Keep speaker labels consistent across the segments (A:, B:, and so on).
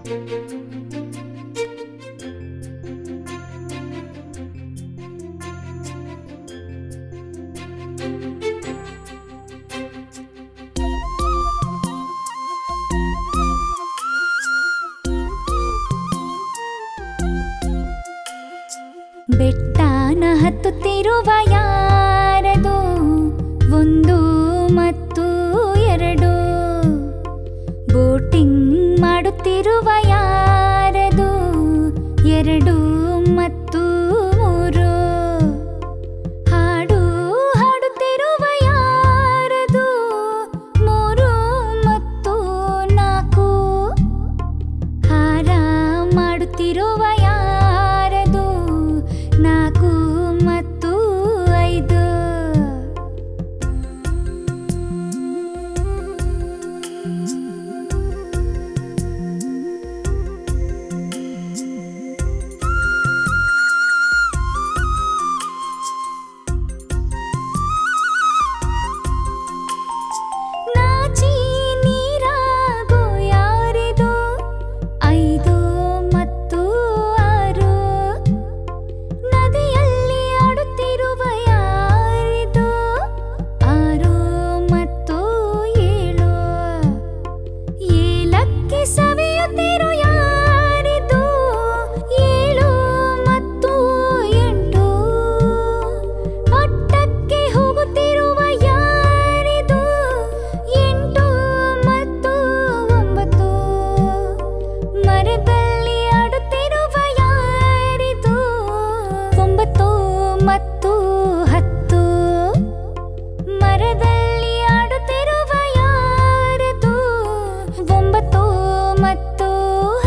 A: ಬೆಟ್ಟಾನ ಹತ್ತುತ್ತಿರುವ ಯಾರದು ಒಂದು ಮತ್ತು ಎರಡು, ಬೋಟಿಂಗ್ ಮಾಡುತ್ತಿರುವ ಯಾರದು ಎರಡು ಮತ್ತು ಮೂರು, ಹಾಡು ಹಾಡುತ್ತಿರುವ ಯಾರದು ಮೂರು ಮತ್ತು ನಾಲ್ಕು, ಹಾರ ಮಾಡುತ್ತಿರುವ ಯಾರದು ನಾಲ್ಕು ಮತ್ತು ಐದು. ನಾಚಿ ನೀರಾಗೋ ಯಾರಿದು ಐದು ಮತ್ತು ಆರು, ನದಿಯಲ್ಲಿ ಆಡುತ್ತಿರುವ ಯಾರಿದು ಆರು ಮತ್ತು ಏಳು, ಏಲಕ್ಕಿ ಸವಿಯುತ್ತಿರೋ ಯಾರಿದು ಏಳು ಮತ್ತು ಎಂಟು, ಪಟ್ಟಕ್ಕೆ ಹೋಗುತ್ತಿರುವ ಯಾರಿದು ಎಂಟು ಮತ್ತು ಒಂಬತ್ತು, ಮರದಲ್ಲಿ ಆಡುತ್ತಿರುವ ಯಾರಿದು ಒಂಬತ್ತು ಮತ್ತು ಹತ್ತು, ಮರದಲ್ಲಿ ಆಡುತ್ತಿರುವ ಯಾರದು ಒಂಬತ್ತು ಮತ್ತು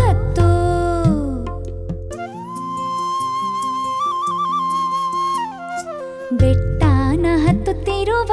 A: ಹತ್ತು. ಬೆಟ್ಟಾನ ಹತ್ತುತ್ತಿರುವ